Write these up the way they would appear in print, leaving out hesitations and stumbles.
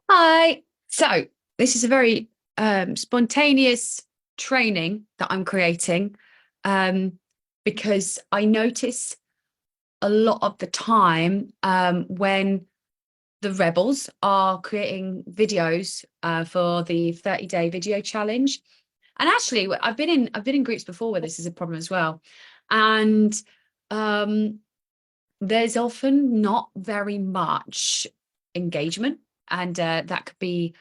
Hi. So this is a very spontaneous training that I'm creating um, because I notice a lot of the time when the rebels are creating videos for the 30-day video challenge. And actually, I've been in groups before where this is a problem as well. And um, there's often not very much engagement, and that could be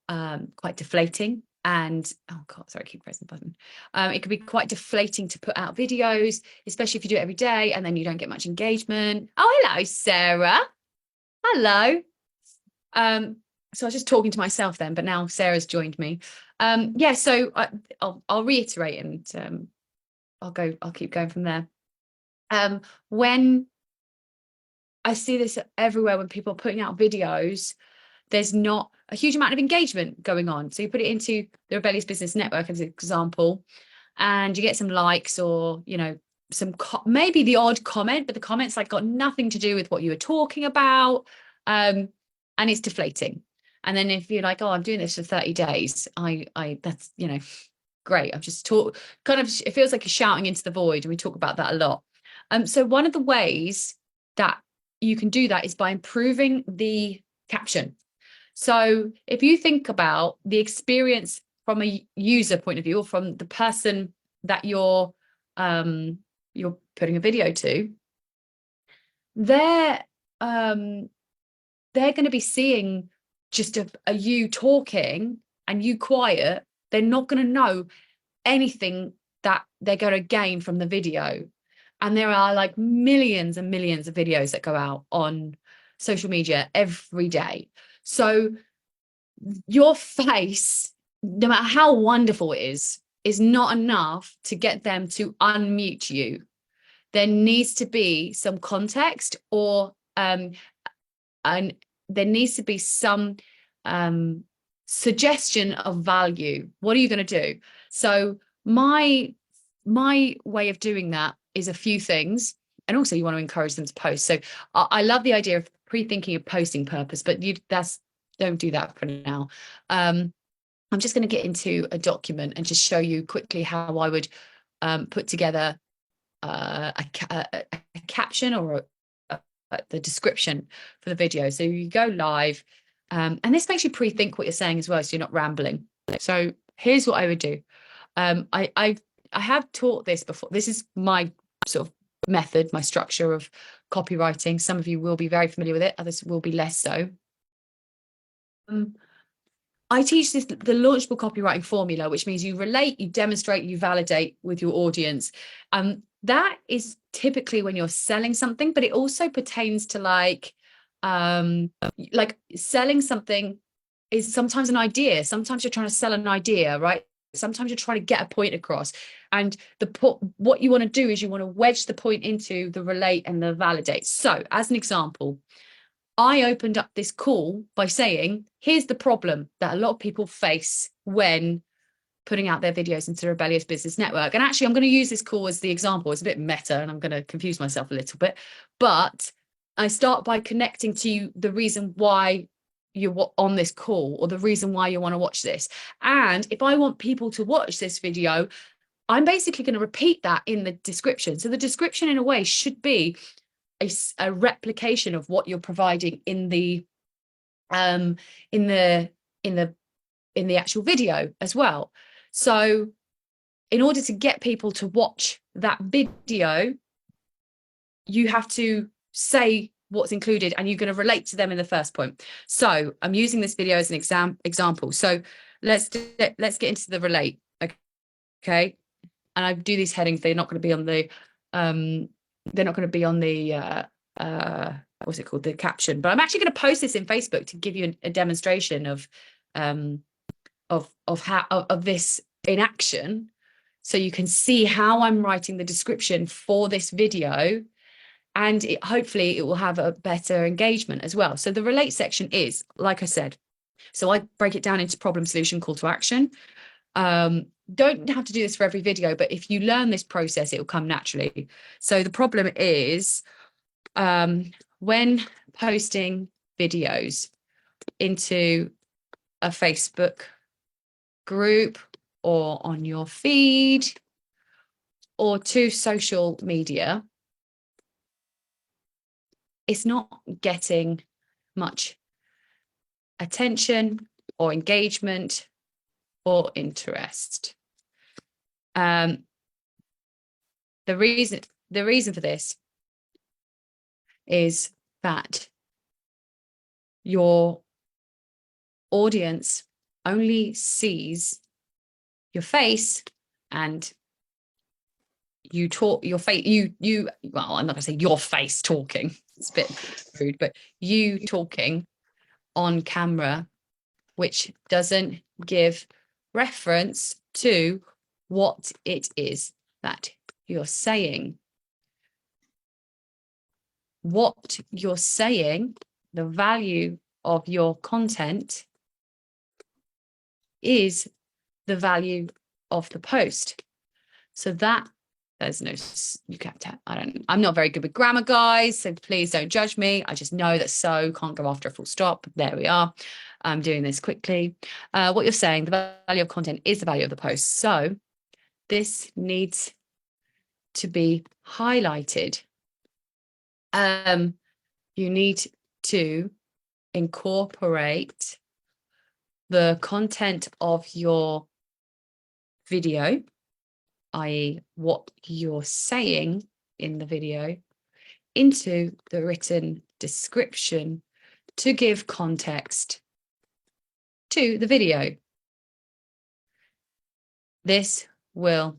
quite deflating. And oh god, sorry, I keep pressing the button. It could be quite deflating to put out videos, especially if you do it every day and then you don't get much engagement. Oh, hello, Sarah. Hello. Um, so I was just talking to myself then, but now Sarah's joined me. Yeah, so I'll reiterate, and I'll keep going from there. When I see this everywhere, when people are putting out videos, there's not a huge amount of engagement going on. So you put it into the Rebellious Business Network as an example, and you get some likes, or maybe the odd comment, but the comments like got nothing to do with what you were talking about, and it's deflating. And then if you're like, oh, I'm doing this for 30 days, I that's great. I've just talked kind of, it feels like you're shouting into the void, and we talk about that a lot. So one of the ways that you can do that is by improving the caption. So if you think about the experience from a user point of view, or from the person that you're putting a video to, they're um they're going to be seeing just a you talking and you quiet. They're not going to know anything that they're going to gain from the video. And there are like millions and millions of videos that go out on social media every day. So your face, no matter how wonderful it is not enough to get them to unmute you. There needs to be some context, or and there needs to be some suggestion of value. What are you going to do? So my way of doing that is a few things. And also you want to encourage them to post. So I love the idea of pre-thinking a posting purpose, but don't do that for now. I'm just going to get into a document and just show you quickly how I would put together a caption, or the description for the video. So you go live, and this makes you pre-think what you're saying as well, so you're not rambling. So here's what I would do. I have taught this before. This is my sort of method, my structure of copywriting. Some of you will be very familiar with it, others will be less so. I teach the launchable copywriting formula, which means you relate, you demonstrate, you validate with your audience. That is typically when you're selling something, but it also pertains to like selling something is sometimes an idea. Sometimes you're trying to sell an idea, right? Sometimes you're trying to get a point across. And what you want to do is you want to wedge the point into the relate and the validate. So as an example, I opened up this call by saying, here's the problem that a lot of people face when putting out their videos into the Rebellious Business Network. And actually, I'm going to use this call as the example. It's a bit meta and I'm going to confuse myself a little bit. But I start by connecting to the reason why you're on this call, or the reason why you want to watch this. And if I want people to watch this video, I'm basically going to repeat that in the description. So the description, in a way, should be a replication of what you're providing in the um in the in the in the actual video as well. So in order to get people to watch that video, you have to say what's included, and you're going to relate to them in the first point. So I'm using this video as an example. So let's get into the relate. Okay, and I do these headings. They're not going to be on the what's it called, the caption, but I'm actually going to post this in Facebook to give you a demonstration of this in action, so you can see how I'm writing the description for this video, and hopefully it will have a better engagement as well. So the relate section is, like I said, so I break it down into problem, solution, call to action. Don't have to do this for every video, but if you learn this process, it will come naturally. So the problem is, when posting videos into a Facebook group or on your feed or to social media, it's not getting much attention or engagement or interest. The reason for this is that your audience only sees your face and you talk your face, well, I'm not gonna say your face talking, it's a bit rude, but you talking on camera, which doesn't give reference to what it is that you're saying. What you're saying, the value of your content, is the value of the post. So that there's no, you can't, I'm not very good with grammar, guys, so please don't judge me. I just know that so can't go after a full stop. There we are. I'm doing this quickly. What you're saying, the value of content is the value of the post. So this needs to be highlighted. You need to incorporate the content of your video, i.e. what you're saying in the video, into the written description to give context to the video. This will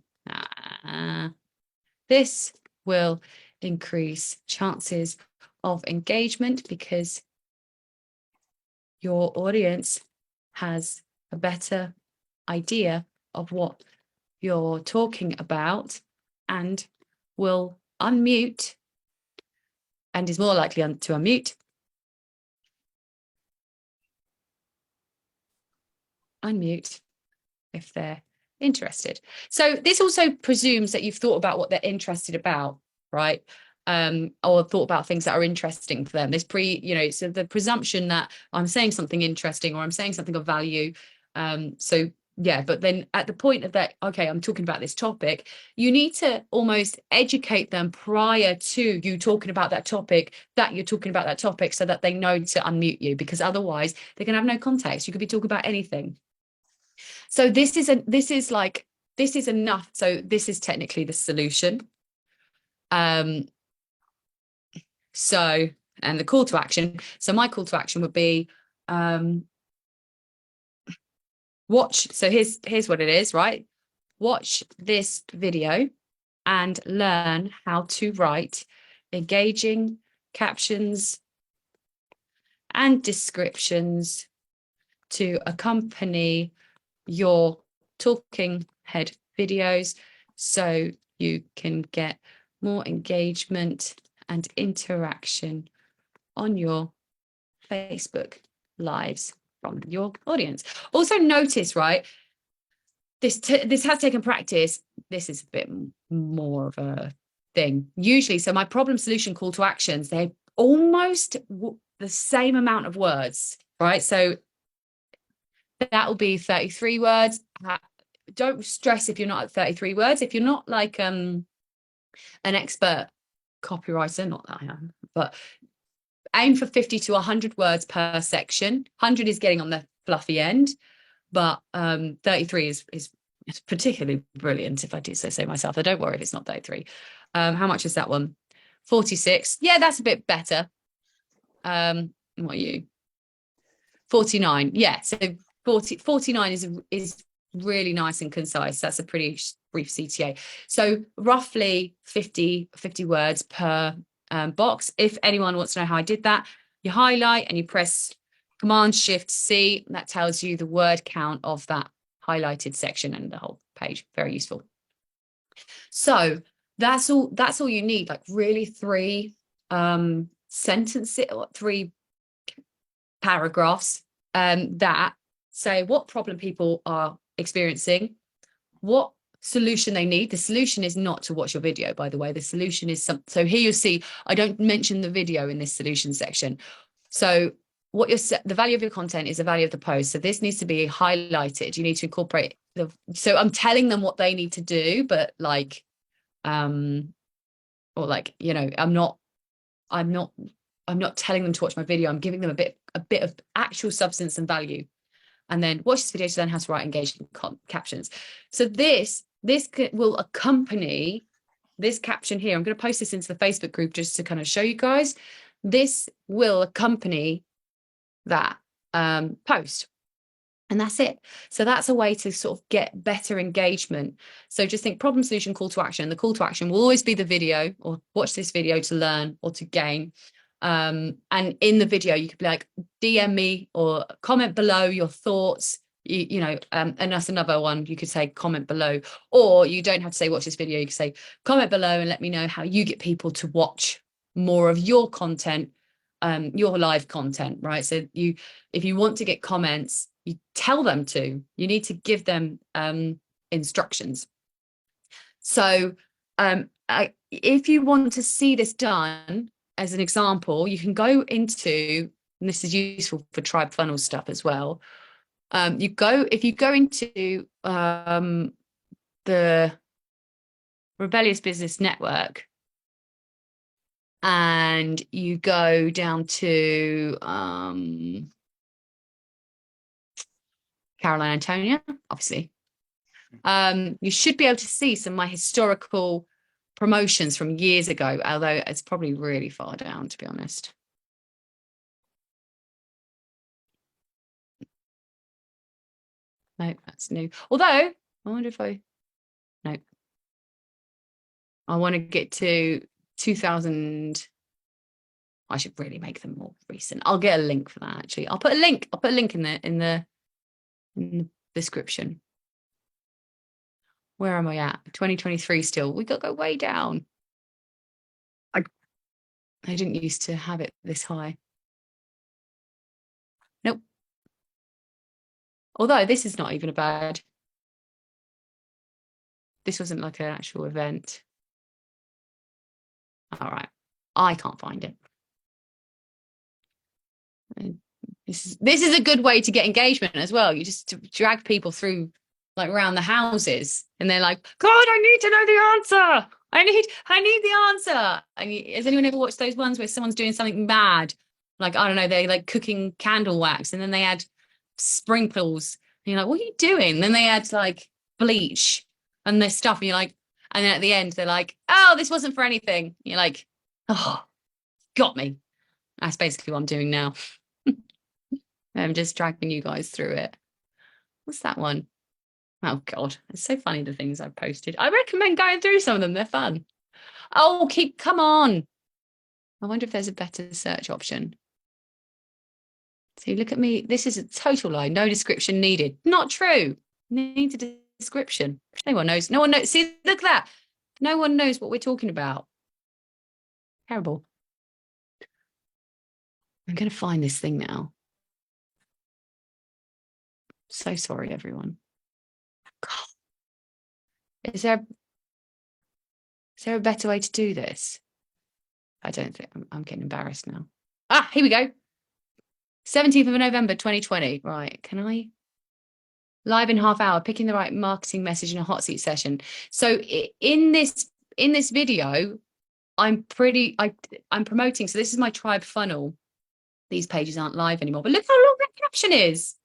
increase chances of engagement because your audience has a better idea of what you're talking about and will unmute and is more likely to unmute if they're interested. So this also presumes that you've thought about what they're interested about, right? Or thought about things that are interesting for them. This so the presumption that I'm saying something interesting or I'm saying something of value. So yeah, but then at the point of that, okay, I'm talking about this topic, you need to almost educate them prior to you talking about that topic, that you're talking about that topic, so that they know to unmute you, because otherwise they're gonna have no context. You could be talking about anything. So this is enough. So this is technically the solution. So, and the call to action. So my call to action would be watch. So here's what it is, right? Watch this video and learn how to write engaging captions and descriptions to accompany your talking head videos so you can get more engagement and interaction on your Facebook lives from your audience. Also notice, right, this has taken practice. This is a bit more of a thing usually. So my problem solution call to actions, they're almost the same amount of words, right? So that will be 33 words. Don't stress if you're not at 33 words. If you're not like an expert copywriter, not that I am, but aim for 50 to 100 words per section. 100 is getting on the fluffy end, but 33 is particularly brilliant, if I do say so myself. So don't worry if it's not 33. How much is that one? 46. Yeah, that's a bit better. What are you? 49. Yeah, so 49 is really nice and concise. That's a pretty brief CTA. So roughly 50 words per box. If anyone wants to know how I did that, you highlight and you press Command-Shift-C. That tells you the word count of that highlighted section and the whole page. Very useful. So that's all you need, like really 3 sentences or 3 paragraphs that say what problem people are experiencing, what solution they need. The solution is not to watch your video, by the way. The solution is so here you'll see I don't mention the video in this solution section. So the value of your content is the value of the post. So this needs to be highlighted. You need to incorporate so I'm telling them what they need to do, but like, or like, you know, I'm not telling them to watch my video. I'm giving them a bit of actual substance and value. And then watch this video to learn how to write engaging captions. So this will accompany this caption here. I'm going to post this into the Facebook group just to kind of show you guys. This will accompany that post. And that's it. So that's a way to sort of get better engagement. So just think problem, solution, call to action. The call to action will always be the video, or watch this video to learn or to gain. And in the video, you could be like, DM me or comment below your thoughts, you know, and that's another one. You could say comment below, or you don't have to say watch this video. You can say comment below and let me know how you get people to watch more of your content, your live content, right? So if you want to get comments, you tell them to. You need to give them instructions. So if you want to see this done, as an example, you can go into, and this is useful for tribe funnel stuff as well. If you go into the Rebellious Business Network, and you go down to Caroline Antonia, obviously, you should be able to see some of my historical promotions from years ago, although it's probably really far down, to be honest. No, that's new. Although I wonder if I want to get to 2000. I should really make them more recent. I'll get a link for that. Actually, I'll put a link in the description. Where am I at? 2023 still. We got to go way down. I didn't used to have it this high. Nope. Although this is not even a bad. This wasn't like an actual event. All right. I can't find it. This is a good way to get engagement as well. You just drag people through, like, around the houses, and they're like, God, I need to know the answer. I need the answer. And has anyone ever watched those ones where someone's doing something mad? Like, I don't know, they're like cooking candle wax, and then they add sprinkles. And you're like, what are you doing? And then they add like bleach and this stuff. And you're like, and then at the end, they're like, oh, this wasn't for anything. And you're like, oh, got me. That's basically what I'm doing now. I'm just dragging you guys through it. What's that one? Oh God, it's so funny, the things I've posted. I recommend going through some of them. They're fun. Oh, come on. I wonder if there's a better search option. See, look at me. This is a total lie. No description needed. Not true. Need a description. No one knows. No one knows. See, look at that. No one knows what we're talking about. Terrible. I'm going to find this thing now. So sorry, everyone. God. Is there a better way to do this? I don't think. I'm getting embarrassed now. Ah, here we go. 17th of November, 2020. Right. Can I? Live in half hour, picking the right marketing message in a hot seat session. So in this video, I'm promoting. So this is my tribe funnel. These pages aren't live anymore, but look how long that caption is.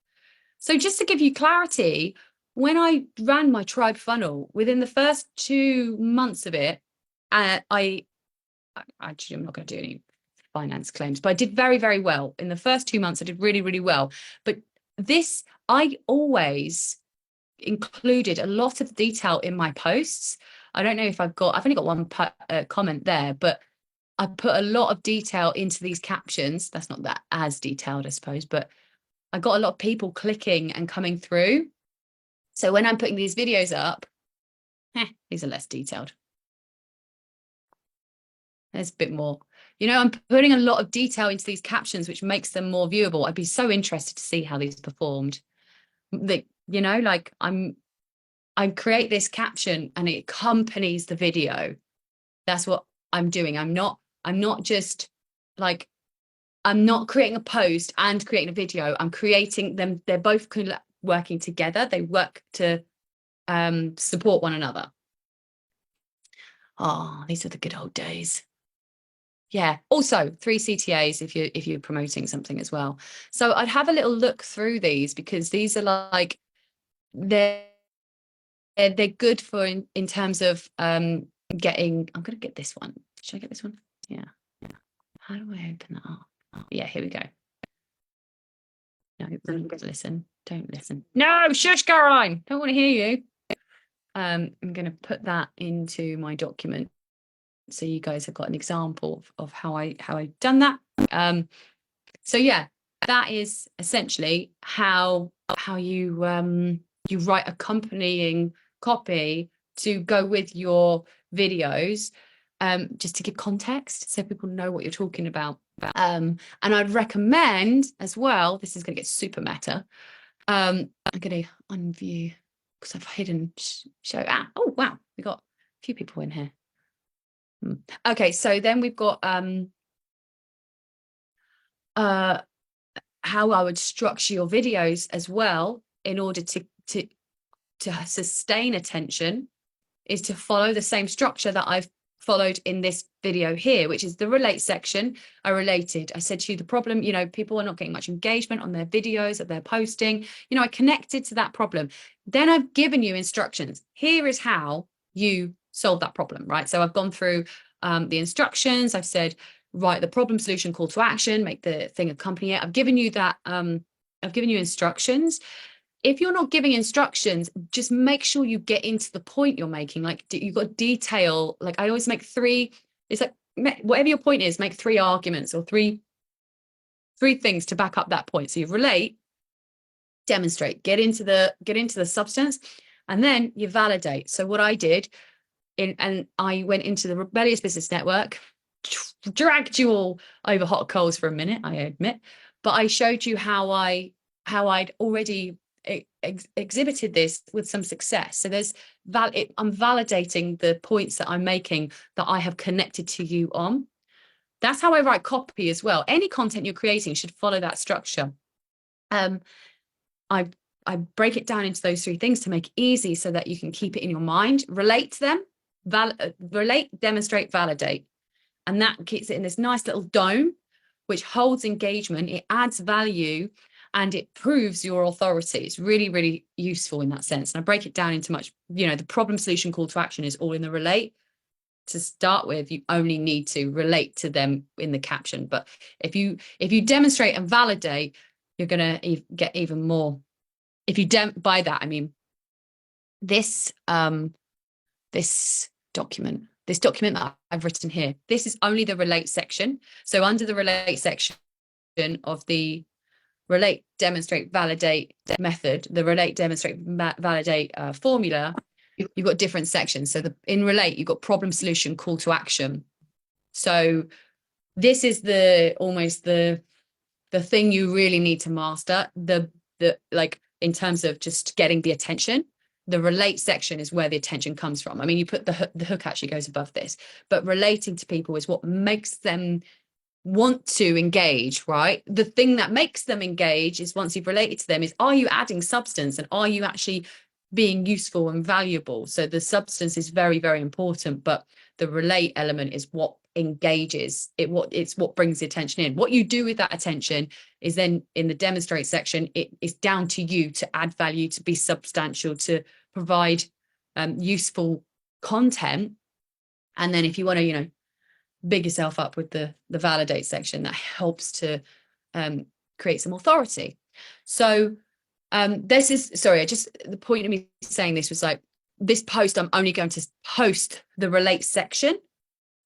So just to give you clarity, when I ran my tribe funnel, within the first 2 months of it, I'm not going to do any finance claims, but I did very, very well. In the first 2 months, I did really, really well. But this, I always included a lot of detail in my posts. I don't know if I've only got one comment there, but I put a lot of detail into these captions. That's not that as detailed, I suppose, but I got a lot of people clicking and coming through. So when I'm putting these videos up, these are less detailed. There's a bit more. You know, I'm putting a lot of detail into these captions, which makes them more viewable. I'd be so interested to see how these performed. You know, like I create this caption and it accompanies the video. That's what I'm doing. I'm not just like I'm not creating a post and creating a video. I'm creating them. They're both working together. They work to support one another. Oh, these are the good old days. Yeah. Also, 3 CTAs if you're promoting something as well. So I'd have a little look through these, because these are like they're good for in terms of getting. I'm gonna get this one. Should I get this one? Yeah. How do I open that up? Oh, yeah, here we go. No, don't listen. Don't listen. No, shush, Caroline. Don't want to hear you. I'm going to put that into my document, so you guys have got an example of how I've done that. So yeah, that is essentially how you you write accompanying copy to go with your videos, just to give context so people know what you're talking about. And I'd recommend as well, this is going to get super meta. I'm going to unview because I've hidden show. Oh wow, we got a few people in here. Okay, so then we've got how I would structure your videos as well in order to sustain attention, is to follow the same structure that I've followed in this video here, which is the relate section. I related. I said to you the problem, people are not getting much engagement on their videos that they're posting. I connected to that problem. Then I've given you instructions. Here is how you solve that problem, right? So I've gone through the instructions. I've said, write the problem, solution, call to action, make the thing accompany it. I've given you that. I've given you instructions. If you're not giving instructions, just make sure you get into the point you're making. Like, you've got detail. Like, I always make 3. It's like, whatever your point is, make 3 arguments or three things to back up that point. So you relate, demonstrate, get into the substance, and then you validate. So what I did, and I went into the Rebellious Business Network, dragged you all over hot coals for a minute, I admit, but I showed you how I'd already exhibited this with some success. So I'm validating the points that I'm making that I have connected to you on. That's how I write copy as well. Any content you're creating should follow that structure. I break it down into those 3 things to make it easy so that you can keep it in your mind. Relate to them, relate, demonstrate, validate. And that keeps it in this nice little dome, which holds engagement. It adds value and it proves your authority. It's really, really useful in that sense. And I break it down into the problem, solution, call to action is all in the relate. To start with, you only need to relate to them in the caption. But if you demonstrate and validate, you're going to get even more. If you don't, by that, I mean, this document that I've written here, this is only the relate section. So under the relate section of the relate, demonstrate, validate method, the relate, demonstrate, validate formula, you've got different sections. So in relate, you've got problem, solution, call to action. So this is almost the thing you really need to master. The like, in terms of just getting the attention. The relate section is where the attention comes from. I mean, you put the hook actually goes above this, but relating to people is what makes them want to engage, right? The thing that makes them engage is, once you've related to them, is, are you adding substance and are you actually being useful and valuable? So the substance is very, very important, but the relate element is what engages it. It's what brings the attention in. What you do with that attention is then in the demonstrate section, it is down to you to add value, to be substantial, to provide useful content. And then if you want to, big yourself up with the validate section, that helps to create some authority. So this is, sorry, the point of me saying this was like, this post, I'm only going to post the relate section.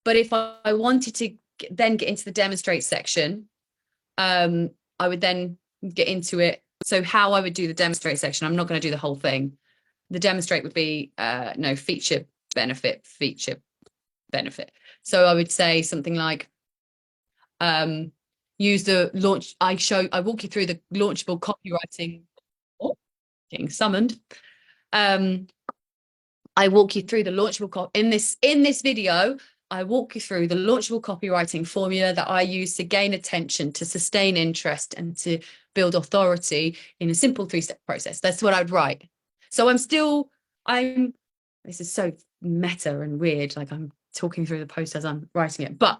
But if I wanted to then get into the demonstrate section, I would then get into it. So how I would do the demonstrate section, I'm not going to do the whole thing. The demonstrate would be feature, benefit. So I would say something like, use the launch. I walk you through the launchable copywriting. Oh, getting summoned. I walk you through the launchable in this video. I walk you through the launchable copywriting formula that I use to gain attention, to sustain interest, and to build authority in a simple 3-step process. That's what I'd write. So this is so meta and weird, like I'm talking through the post as I'm writing it, but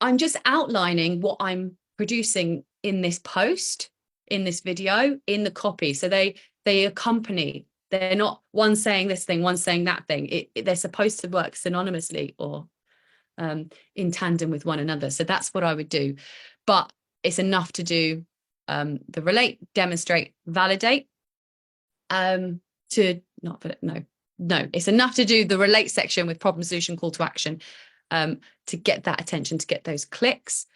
I'm just outlining what I'm producing in this post, in this video, in the copy. So they accompany. They're not one saying this thing, one saying that thing. They're supposed to work synonymously or in tandem with one another. So that's what I would do. But it's enough to do the relate, demonstrate, validate. It's enough to do the relate section with problem, solution, call to action, to get that attention, to get those clicks.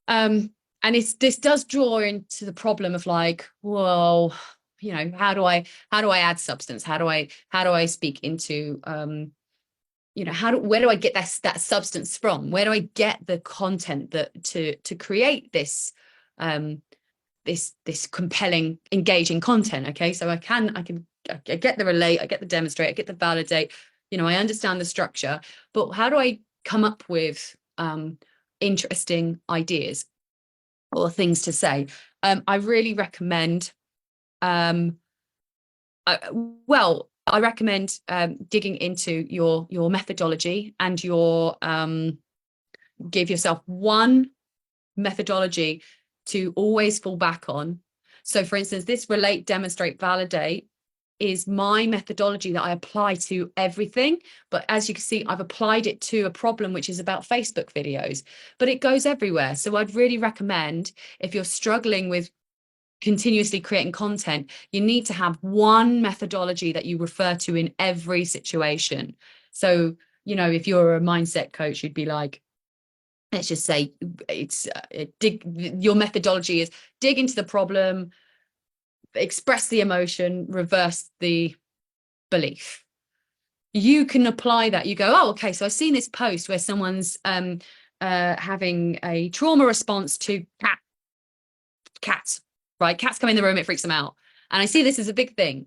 And this does draw into the problem of like, well, you know, how do I add substance? How do I speak into, you know, where do I get that substance from? Where do I get the content that to create this, this compelling, engaging content? Okay, so I get the relate, I get the demonstrate, I get the validate. You know, I understand the structure, but how do I come up with interesting ideas or things to say? I really recommend. I recommend digging into your methodology and give yourself one methodology to always fall back on. So for instance, this relate, demonstrate, validate is my methodology that I apply to everything. But as you can see, I've applied it to a problem which is about Facebook videos, but it goes everywhere. So I'd really recommend, if you're struggling with continuously creating content, you need to have one methodology that you refer to in every situation. So, you know, if you're a mindset coach, you'd be like, let's just say your methodology is dig into the problem, express the emotion, reverse the belief. You can apply that. You go, oh, okay, so I've seen this post where someone's having a trauma response to cats. Right, cats come in the room, it freaks them out, and I see this as a big thing.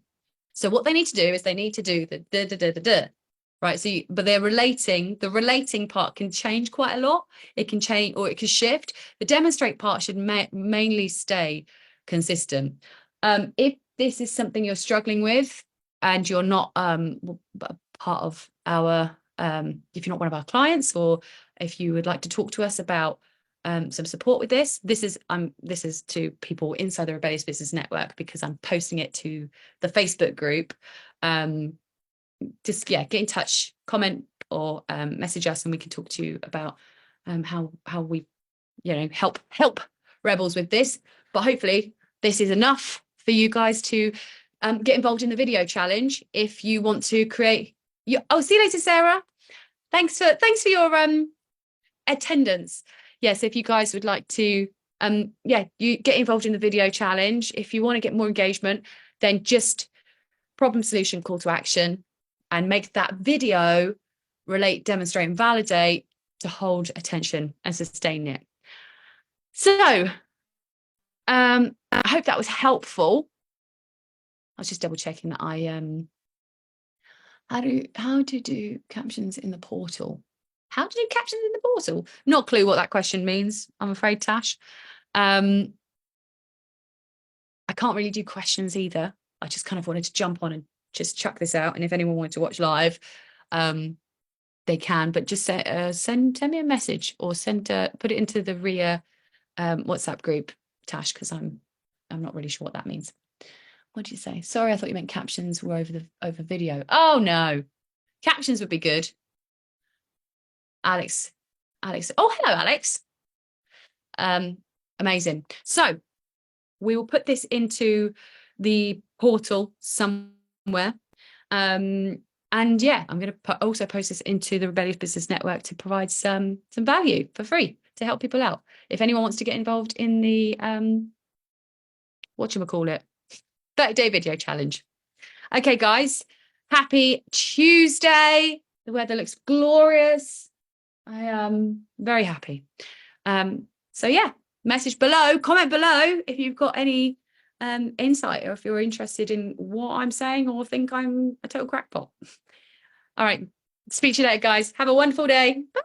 So what they need to do is they need to do the right. So but they're relating. The relating part can change quite a lot. It can change or it can shift. The demonstrate part should mainly stay consistent. If this is something you're struggling with and you're not part of our if you're not one of our clients, or if you would like to talk to us about some support with this is to people inside the Rebellious Business Network, because I'm posting it to the Facebook group. Just get in touch, comment, or message us, and we can talk to you about how we, you know, help rebels with this. But hopefully this is enough for you guys to get involved in the video challenge if you want to create see you later, Sarah. Thanks for your attendance. Yes, if you guys would like to you get involved in the video challenge. If you want to get more engagement, then just problem, solution, call to action, and make that video relate, demonstrate, and validate to hold attention and sustain it. So I hope that was helpful. I was just double checking that how to do captions in the portal. How to do captions in the portal? Not a clue what that question means, I'm afraid, Tash. I can't really do questions either. I just kind of wanted to jump on and just chuck this out. And if anyone wanted to watch live, they can. But just send me a message, or put it into the RIA WhatsApp group, Tash, because I'm not really sure what that means. What did you say? Sorry, I thought you meant captions were over video. Oh no, captions would be good. Alex. Oh, hello, Alex. Amazing. So we will put this into the portal somewhere. And yeah, I'm going to also post this into the Rebellious Business Network to provide some value for free to help people out. If anyone wants to get involved in the whatchamacallit, 30-day video challenge. Okay, guys, happy Tuesday. The weather looks glorious. I am very happy. So yeah, message below, comment below if you've got any insight, or if you're interested in what I'm saying or think I'm a total crackpot. All right. Speak to you later, guys. Have a wonderful day. Bye.